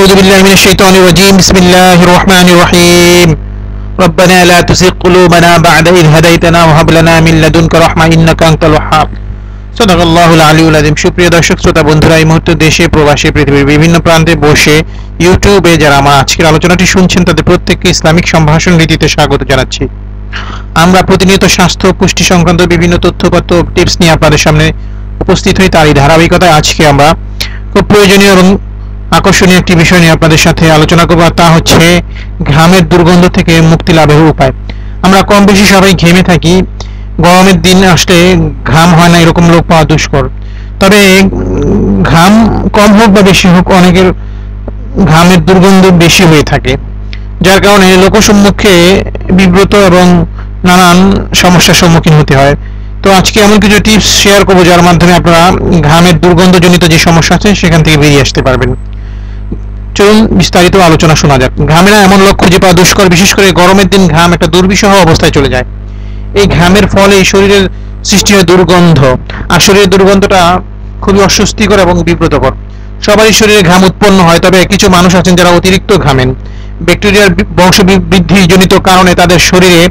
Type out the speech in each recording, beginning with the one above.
أعوذ بالله من الشيطان الرجيم بسم الله الرحمن الرحيم ربنا لا تزغ قلوبنا بعد إذ هديتنا وهب لنا من لدنك رحمة إنك أنت الوهاب صدق الله العلي العظيم। সুপ্রিয় দর্শক শ্রোতা বন্ধুরা, এই মুহূর্তে দেশে প্রবাসে পৃথিবীর বিভিন্ন প্রান্তে বসে ইউটিউবে যারা আমার আজকের আলোচনাটি শুনছেন তাদের প্রত্যেককে ইসলামিক সম্ভাষণ রীতিতে স্বাগত জানাচ্ছি। আমরা প্রতিনিয়ত স্বাস্থ্য পুষ্টি সংক্রান্ত বিভিন্ন তথ্যপত্র টিপস নিয়ে আপনাদের সামনে উপস্থিত হই। তারই ধারাবাহিকতায় আজকে আমরা খুব প্রয়োজনীয় এবং আকর্ষণীয় একটি বিষয় নিয়ে আপনাদের সাথে আলোচনা করব, তা হচ্ছে ঘামের দুর্গন্ধ থেকে মুক্তি লাভের উপায়। আমরা কম বেশি সবাই ঘেমে থাকি, গরমের দিন আসলে ঘাম হয় না এরকম লোক পাওয়া দুষ্কর। তবে ঘাম কম হোক বা বেশি হোক, অনেকের ঘামের দুর্গন্ধ বেশি হয়ে থাকে, যার কারণে লোকসম্মুখে বিব্রত এবং নানান সমস্যার সম্মুখীন হতে হয়। তো আজকে এমন কিছু টিপস শেয়ার করবো যার মাধ্যমে আপনারা ঘামের দুর্গন্ধজনিত যে সমস্যা আছে সেখান থেকে বেরিয়ে আসতে পারবেন। চলুন বিস্তারিত আলোচনা শোনা যাক। ঘামের এমন লোক খুঁজে পাওয়া দুষ্কর, বিশেষ করে গরমের দিন ঘাম একটা দুর্বিষহ অবস্থায় চলে যায়। এই ঘামের ফলে শরীরের সৃষ্টি হয় দুর্গন্ধ, আর শরীরের দুর্গন্ধটা খুবই অস্বস্তিকর এবং বিব্রতকর। সবারই শরীরে ঘাম উৎপন্ন হয়, তবে কিছু মানুষ আছেন যারা অতিরিক্ত ঘামেন। ব্যাকটেরিয়ার বংশবৃদ্ধি জনিত কারণে তাদের শরীরে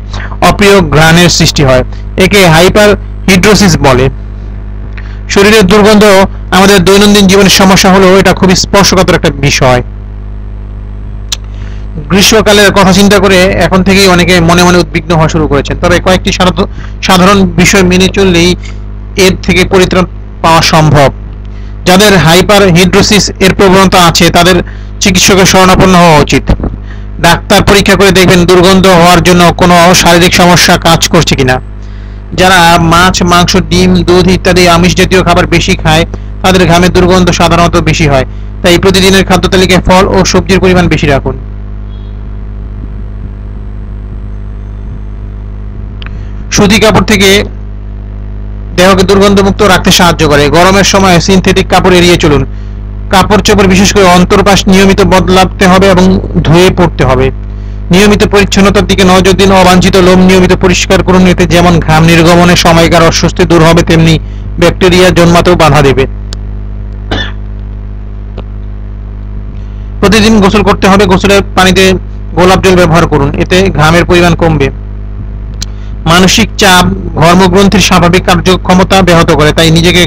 অপ্রিয় ঘ্রাণের সৃষ্টি হয়, একে হাইপার হিড্রোসিস বলে। শরীরের দুর্গন্ধ আমাদের দৈনন্দিন জীবনের সমস্যা হলেও এটা খুবই স্পর্শকাতর একটা বিষয়। গ্রীষ্মকালের কথা চিন্তা করে এখন থেকেই অনেকে মনে মনে উদ্বিগ্ন হওয়া শুরু করেছেন, তবে কয়েকটি সাধারণ বিষয় মেনে চললেই এর থেকে পরিত্রাণ পাওয়া সম্ভব। যাদের হাইপার হিড্রোসিস এর প্রবণতা আছে তাদের চিকিৎসকের শরণাপন্ন হওয়া উচিত। ডাক্তার পরীক্ষা করে দেখবেন দুর্গন্ধ হওয়ার জন্য কোনো শারীরিক সমস্যা কাজ করছে কিনা। যারা মাছ, মাংস, ডিম, দুধ ইত্যাদি আমিষ জাতীয় খাবার বেশি খায় তাদের ঘামের দুর্গন্ধ সাধারণত বেশি হয়। তাই প্রতিদিনের খাদ্য তালিকায় ফল ও সবজির পরিমাণ বেশি রাখুন। সুতি কাপড় থেকে দেহকে দুর্গন্ধমুক্ত রাখতে সাহায্য করে। গরমের সময় সিনথেটিক কাপড় এড়িয়ে চলুন। কাপড় চোপড় বিশেষ করে অন্তর্পাশ নিয়মিত বদলাতে হবে এবং ধুয়ে পড়তে হবে। নিয়মিত পরিচ্ছন্নতার দিকে নজর দিন। অবাঞ্ছিত লোম নিয়মিত পরিষ্কার করুন, এতে যেমন ঘাম নির্গমনের সময়কার অস্বস্তি দূর হবে, তেমনি ব্যাকটেরিয়া জন্মাতেও বাধা দেবে। প্রতিদিন গোসল করতে হবে। গোসলের পানিতে গোলাপ জল ব্যবহার করুন, এতে ঘামের পরিমাণ কমবে। মানসিক চাপ ধর্মগ্রন্থির স্বাভাবিক কার্যক্ষমতা ব্যাহত করে, তাই নিজেকে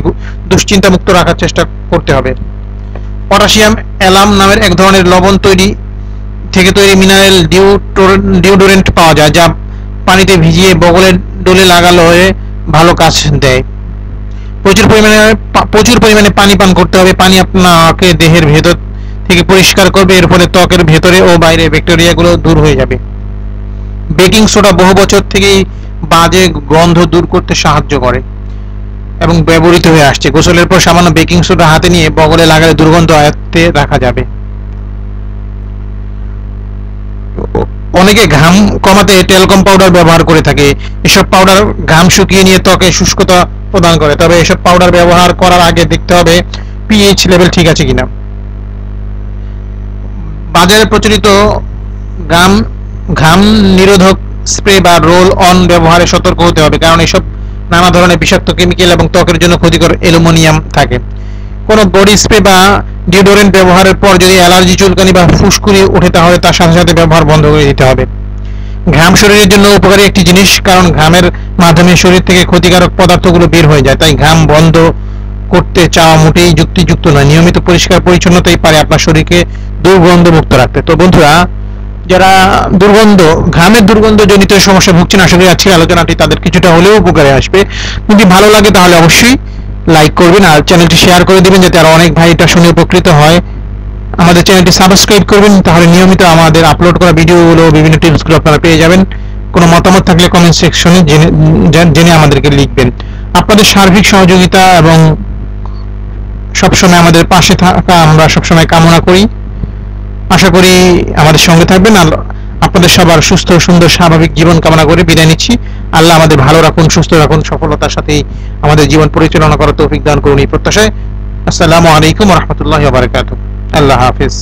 দুশ্চিন্তা মুক্ত রাখার চেষ্টা করতে হবে। পটাশিয়াম অ্যালাম নামের এক ধরনের লবণ তৈরি মিনারেল ডিওডোরেন্ট পাওয়া যায়, যা পানিতে ভিজিয়ে বগলের ডোলে লাগালে ভালো কাজ দেয়। প্রচুর পরিমাণে পানি পান করতে হবে। পানি আপনাকে দেহের ভেতর থেকে পরিষ্কার করবে, এর ফলে ত্বকের ভেতরে ও বাইরে ব্যাকটেরিয়াগুলো দূর হয়ে যাবে। বেকিং সোডা বহু বছর থেকেই বাজে গন্ধ দূর করতে সাহায্য করে এবং ব্যবহৃত হয়ে আসছে। গোসলের পর সামান্য বেকিং সোডা হাতে নিয়ে বগলে লাগালে দুর্গন্ধ আয়ত্তে রাখা যাবে। অনেকে ঘাম কমাতে ট্যালকম পাউডার ব্যবহার করে থাকে। এসব পাউডার ঘাম শুকিয়ে নিয়ে ত্বকে শুষ্কতা প্রদান করে, তবে এসব পাউডার ব্যবহার করার আগে দেখতে হবে পিএইচ লেভেল ঠিক আছে কিনা। বাজারে প্রচলিত ঘাম নিরোধক স্প্রে বা রোল অন ব্যবহারে সতর্ক হতে হবে, কারণ এসব নানা ধরনের বিষাক্ত কেমিক্যাল এবং ত্বকের জন্য ক্ষতিকর অ্যালুমিনিয়াম থাকে। কোনো বডি স্প্রে বা ডিওডোরেন্ট ব্যবহারের পর যদি অ্যালার্জি, চুলকানি বা ফুসকুড়ি ওঠে তাহলে তার সাথে সাথে ব্যবহার বন্ধ করে দিতে হবে। ঘাম শরীরের জন্য উপকারী একটি জিনিস, কারণ ঘামের মাধ্যমে শরীর থেকে ক্ষতিকারক পদার্থগুলো বের হয়ে যায়। তাই ঘাম বন্ধ করতে চাওয়া মোটেই যুক্তিযুক্ত নয়। নিয়মিত পরিষ্কার পরিচ্ছন্নতাই পারে আপনার শরীরকে দুর্গন্ধ মুক্ত রাখতে। তো বন্ধুরা, যারা ঘামের দুর্গন্ধ জনিত সমস্যা ভুগছেন, আশা করি আজকের আলোচনাটি তাদের কিছুটা হলেও উপকারে আসবে। যদি ভালো লাগে তাহলে অবশ্যই লাইক করবেন আর চ্যানেলটি শেয়ার করে দিবেন, যাতে আরো অনেক ভাই এটা শুনে উপকৃত হয়। আমাদের চ্যানেলটি সাবস্ক্রাইব করবেন, তাহলে নিয়মিত আমাদের আপলোড করা ভিডিওগুলো, বিভিন্ন টিপসগুলো আপনারা পেয়ে যাবেন। কোনো মতামত থাকলে কমেন্ট সেকশনে জেনে আমাদেরকে লিখবেন। আপনাদের সার্বিক সহযোগিতা এবং সবসময় আমাদের পাশে থাকা আমরা সবসময় কামনা করি। আশা করি আমাদের সঙ্গে থাকবেন। আপনাদের সবার সুস্থ, সুন্দর, স্বাভাবিক জীবন কামনা করে বিদায় নিচ্ছি। আল্লাহ আমাদের ভালো রাখুন, সুস্থ রাখুন, সফলতার সাথে আমাদের জীবন পরিচালনা করার তৌফিক দান করুন এই প্রত্যাশায়। আসসালামু আলাইকুম ওয়া রাহমাতুল্লাহি ওয়া বারাকাতুহু। আল্লাহ হাফেজ।